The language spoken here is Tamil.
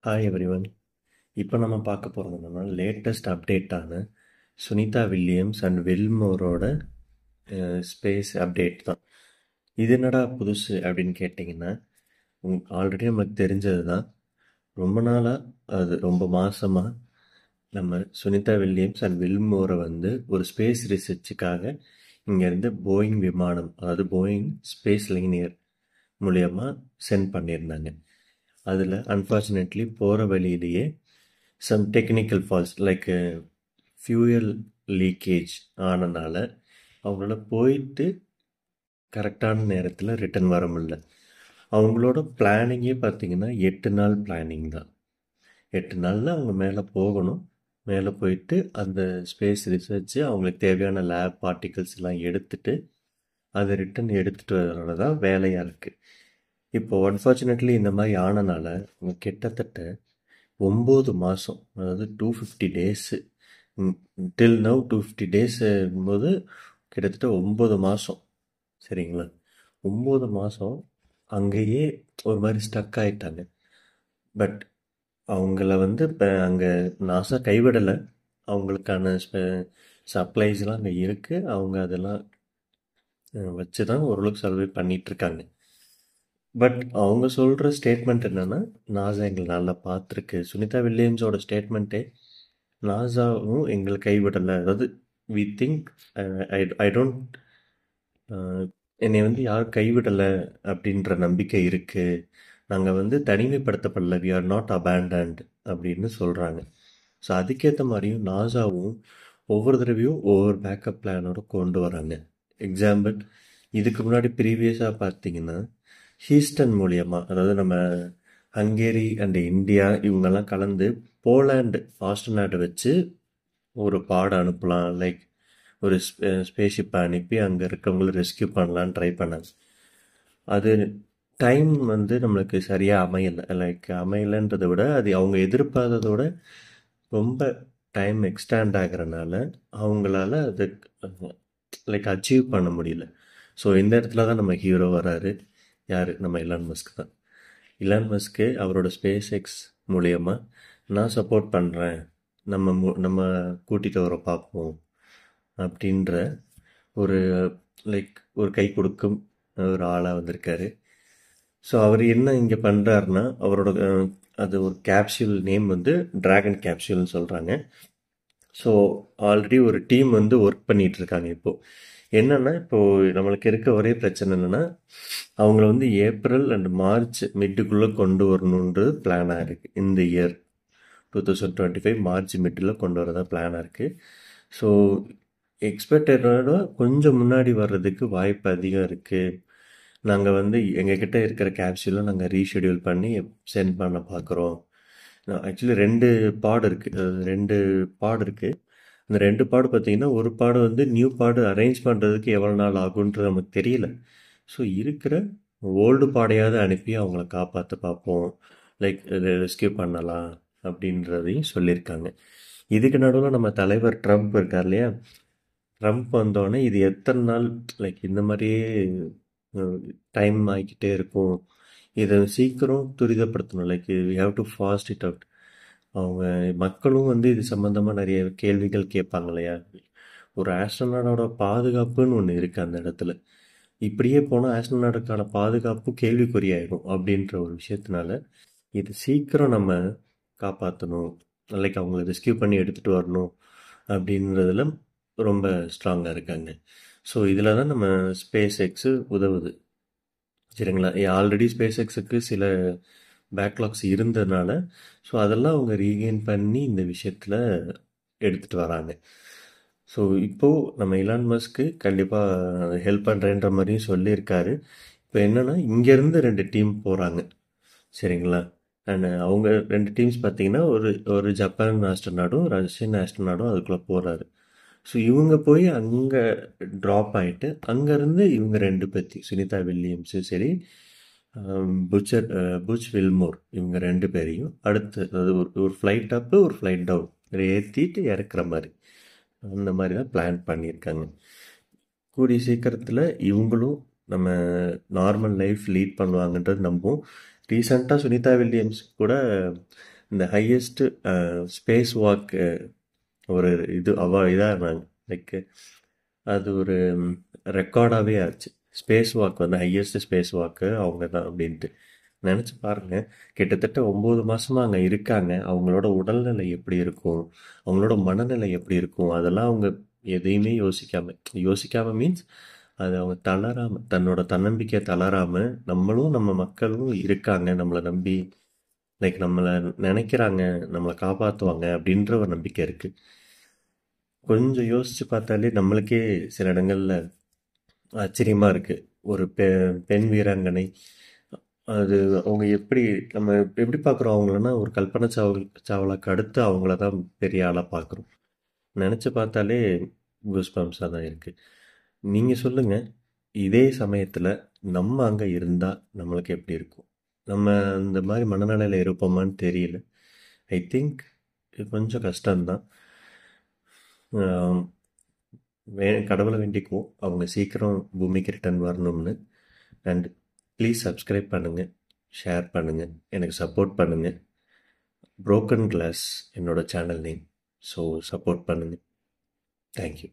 Hi everyone. இப்போ நம்ம பார்க்க போகிறது என்னன்னா லேட்டஸ்ட் அப்டேட்டான சுனிதா வில்லியம்ஸ் அண்ட் வில்மோரோட ஸ்பேஸ் அப்டேட் தான். இது என்னடா புதுசு அப்படின்னு கேட்டிங்கன்னா, ஆல்ரெடி நமக்கு தெரிஞ்சது தான். ரொம்ப நாளாக, அது ரொம்ப மாதமாக நம்ம சுனிதா வில்லியம்ஸ் அண்ட் வில்மோரை வந்து ஒரு ஸ்பேஸ் ரிசர்ச்சுக்காக இங்கேருந்து போயிங் விமானம், அதாவது போயிங் ஸ்பேஸ் லைனியர் மூலியமாக சென்ட் பண்ணியிருந்தாங்க. அதில் அன்ஃபார்ச்சுனேட்லி போகிற வழியிலேயே some technical faults like fuel leakage ஆனனால அவங்களால போயிட்டு கரெக்டான நேரத்தில் ரிட்டர்ன் வர முடியல. அவங்களோட பிளானிங்கே பார்த்தீங்கன்னா 8 நாள் பிளானிங் தான். 8 நாளில் அவங்க மேலே போகணும். மேலே போயிட்டு அந்த ஸ்பேஸ் ரிசர்ச்சு அவங்களுக்கு தேவையான லேப் பார்ட்டிகல்ஸ் எல்லாம் எடுத்துட்டு அதை ரிட்டன் எடுத்துகிட்டு வர்றது தான் வேலையாக இருக்குது. இப்போ அன்ஃபார்ச்சுனேட்லி இந்த மாதிரி ஆனனால அவங்க கிட்டத்தட்ட 9 மாதம், அதாவது 250 டேஸு, டில் நவ் 250 டேஸ் போது கிட்டத்தட்ட 9 மாதம். சரிங்களா? 9 மாதம் அங்கேயே ஒரு மாதிரி ஸ்டக் ஆகிட்டாங்க. பட் அவங்கள வந்து இப்போ அங்கே நாசா கைவிடலை. அவங்களுக்கான சப்ளைஸ்லாம் அங்கே இருக்குது. அவங்க அதெல்லாம் வச்சு தான் ஓரளவுக்கு சர்வே பண்ணிகிட்ருக்காங்க. பட் அவங்க சொல்கிற ஸ்டேட்மெண்ட் என்னென்னா, நாசா எங்களை நல்லா பார்த்துருக்கு. சுனிதா வில்லியம்ஸோட ஸ்டேட்மெண்ட்டே நாசாவும் எங்களை கைவிடலை. அதாவது வி திங்க் ஐ டோன்ட் என்னை வந்து யாரும் கைவிடலை அப்படின்ற நம்பிக்கை இருக்குது. நாங்கள் வந்து தனிமைப்படுத்தப்படலை, வி ஆர் நாட் அபேண்டன்ட் அப்படின்னு சொல்கிறாங்க. ஸோ அதுக்கேற்ற மாதிரியும் நாசாவும் ஒவ்வொரு தடவையும் ஒவ்வொரு பேக்கப் பிளானோட கொண்டு வராங்க. எக்ஸாம்பிள், இதுக்கு முன்னாடி ப்ரீவியஸாக பார்த்தீங்கன்னா ஹீஸ்டன் மூலியமாக, அதாவது நம்ம ஹங்கேரி அண்ட் இந்தியா இவங்கெல்லாம் கலந்து போலாண்டு ஆஸ்ட்ரோநாட்டை வச்சு ஒரு பாடம் அனுப்பலாம், லைக் ஒரு ஸ்பேஸ்ஷிப்பை அனுப்பி அங்கே இருக்கவங்கள ரெஸ்கியூ பண்ணலான்னு ட்ரை பண்ணாங்க. அது டைம் வந்து நம்மளுக்கு சரியாக அமையலை. லைக் அமையலைன்றதை விட அது அவங்க எதிர்பார்த்ததோட ரொம்ப டைம் எக்ஸ்டேண்ட் ஆகிறனால அவங்களால அது லைக் அச்சீவ் பண்ண முடியல. ஸோ இந்த இடத்துல தான் நம்ம ஹீரோ வராரு. யார்? நம்ம இலான் மஸ்க் தான். இலான் மஸ்க்கு அவரோட ஸ்பேஸ் எக்ஸ் மூலியமாக நான் சப்போர்ட் பண்ணுறேன், நம்ம கூட்டிகிட்டு வர பார்ப்போம் அப்படின்ற ஒரு லைக் ஒரு கை கொடுக்கும் ஒரு ஆளாக வந்திருக்காரு. ஸோ அவர் என்ன இங்கே பண்ணுறாருன்னா, அவரோட அது ஒரு கேப்சியூல் நேம் வந்து டிராகன் கேப்சியூல்னு சொல்கிறாங்க. ஸோ ஆல்ரெடி ஒரு டீம் வந்து ஒர்க் பண்ணிகிட்டு இருக்காங்க. இப்போது என்னென்னா, இப்போது நம்மளுக்கு இருக்க ஒரே பிரச்சனை என்னென்னா, அவங்கள வந்து ஏப்ரல் அண்ட் மார்ச் மிட்டுக்குள்ளே கொண்டு வரணுன்றது பிளானாக இருக்குது. இந்த இயர் 2025 மார்ச் மிட்டில் கொண்டு வரதா பிளானாக இருக்குது. ஸோ எக்ஸ்பெக்டடோட கொஞ்சம் முன்னாடி வர்றதுக்கு வாய்ப்பு அதிகம் இருக்குது. நாங்கள் வந்து எங்ககிட்ட இருக்கிற கேப்சூலை நாங்கள் ரீஷெடியூல் பண்ணி சென்ட் பண்ண பார்க்குறோம். ஆக்சுவலி 2 பாடு இருக்குது. 2 பாடு இருக்குது. அந்த 2 பாடு பார்த்தீங்கன்னா, ஒரு பாடு வந்து நியூ பாடு அரேஞ்ச் பண்ணுறதுக்கு எவ்வளோ நாள் ஆகுன்றது நமக்கு தெரியல. ஸோ இருக்கிற ஓல்டு பாடையாவது அனுப்பி அவங்கள காப்பாற்ற பார்ப்போம், லைக் ரெஸ்கியூ பண்ணலாம் அப்படின்றதையும் சொல்லியிருக்காங்க. இதுக்கு நடுவில் நம்ம தலைவர் ட்ரம்ப் இருக்கார் இல்லையா? ட்ரம்ப் வந்தோடனே இது எத்தனை நாள் லைக் இந்த மாதிரியே டைம் ஆகிக்கிட்டே இருக்கும், இதை சீக்கிரம் துரிதப்படுத்தணும், like we have to fast it out. அவங்க மக்களும் வந்து இது சம்மந்தமாக நிறைய கேள்விகள் கேட்பாங்க இல்லையா? ஒரு ஆஸ்ட்ரோநாட்டோட பாதுகாப்புன்னு ஒன்று இருக்குது அந்த இடத்துல. இப்படியே போனால் ஆஸ்ட்ரோநாட்டுக்கான பாதுகாப்பு கேள்விக்குறியாயிடும் அப்படின்ற ஒரு விஷயத்தினால இது சீக்கிரம் நம்ம காப்பாற்றணும், லைக் அவங்கள ரெஸ்கியூ பண்ணி எடுத்துகிட்டு வரணும் அப்படின்றதுல ரொம்ப ஸ்ட்ராங்காக இருக்காங்க. ஸோ இதில் தான் நம்ம ஸ்பேஸ் எக்ஸு உதவுது. சரிங்களா? ஆல்ரெடி ஸ்பேஸ் எக்ஸுக்கு சில பேக்லாக்ஸ் இருந்ததுனால ஸோ அதெல்லாம் அவங்க ரீகெயின் பண்ணி இந்த விஷயத்தில் எடுத்துகிட்டு வராங்க. ஸோ இப்போது நம்ம இலான் மஸ்க்கு கண்டிப்பாக ஹெல்ப் பண்ணுறேன்ற மாதிரியும் சொல்லியிருக்காரு. இப்போ என்னென்னா, இங்கேருந்து 2 டீம் போகிறாங்க. சரிங்களா? அண்ட் அவங்க 2 டீம்ஸ் பார்த்தீங்கன்னா, ஒரு ஜப்பான் ஆஸ்ட்ரோநாட்டும் ரஷ்யன் ஆஸ்ட்ரோநாட்டும் அதுக்குள்ளே போகிறாரு. ஸோ இவங்க போய் அங்கே ட்ராப் ஆகிட்டு அங்கேருந்து இவங்க 2 பேர்த்தி, சுனிதா வில்லியம்ஸும் சரி, புச் வில்மோர், இவங்க 2 பேரையும் அடுத்து, அதாவது ஒரு ஃப்ளைட் அப்பு ஒரு ஃப்ளைட் டவுன் ஏற்றிட்டு இறக்குற மாதிரி, அந்த மாதிரி தான் பிளான் பண்ணியிருக்காங்க. கூடிய சீக்கிரத்தில் இவங்களும் நம்ம நார்மல் லைஃப் லீட் பண்ணுவாங்கன்றது நம்புவோம். ரீசெண்டாக சுனிதா வில்லியம்ஸ் கூட இந்த ஹையஸ்ட் ஸ்பேஸ் வாக் ஒரு இதாக இருந்தாங்க. லைக் அது ஒரு ரெக்கார்டாகவே ஆச்சு. ஸ்பேஸ் வாக் வந்து ஹையஸ்ட் ஸ்பேஸ் வாக்கு அவங்க தான் அப்படின்ட்டு நினச்சி பாருங்க. கிட்டத்தட்ட 9 மாசமா அங்கே இருக்காங்க. அவங்களோட உடல்நிலை எப்படி இருக்கும், அவங்களோட மனநிலை எப்படி இருக்கும், அதெல்லாம் அவங்க எதையுமே யோசிக்காம மீன்ஸ் அது அவங்க தளராம, தன்னோட தன்னம்பிக்கை தளராம, நம்மளும் நம்ம மக்களும் இருக்காங்க நம்மளை நம்பி, லைக் நம்மளை நினைக்கிறாங்க, நம்மளை காப்பாற்றுவாங்க அப்படின்ற ஒரு நம்பிக்கை இருக்கு. கொஞ்சம் யோசிச்சு பார்த்தாலே நம்மளுக்கே சில இடங்கள்ல ஆச்சரியமா இருக்கு. ஒரு பெண் வீராங்கனை, அது அவங்க எப்படி, நம்ம எப்படி பார்க்குறோம் அவங்களன்னா, ஒரு கல்பனா சாவ்லாக்கு அடுத்து அவங்கள தான் பெரிய ஆளாக பார்க்குறோம். நினச்சி பார்த்தாலே கூஸ்பம்ஸாக தான் இருக்குது. நீங்கள் சொல்லுங்கள், இதே சமயத்தில் நம்ம அங்கே இருந்தால் நம்மளுக்கு எப்படி இருக்கும்? நம்ம அந்த மாதிரி மனநிலையில் இருப்போமான்னு தெரியல. ஐ திங்க் இது கொஞ்சம் கஷ்டம்தான். கடவுளை வேண்டிக்குவோம் அவங்க சீக்கிரம் பூமிக்கு ரிட்டர்ன் வரணும்னு. அண்ட் ப்ளீஸ் சப்ஸ்கிரைப் பண்ணுங்கள், ஷேர் பண்ணுங்கள், எனக்கு சப்போர்ட் பண்ணுங்கள். புரோக்கன் கிளாஸ் என்னோட சேனல் நேம். ஸோ சப்போர்ட் பண்ணுங்கள். தேங்க்யூ.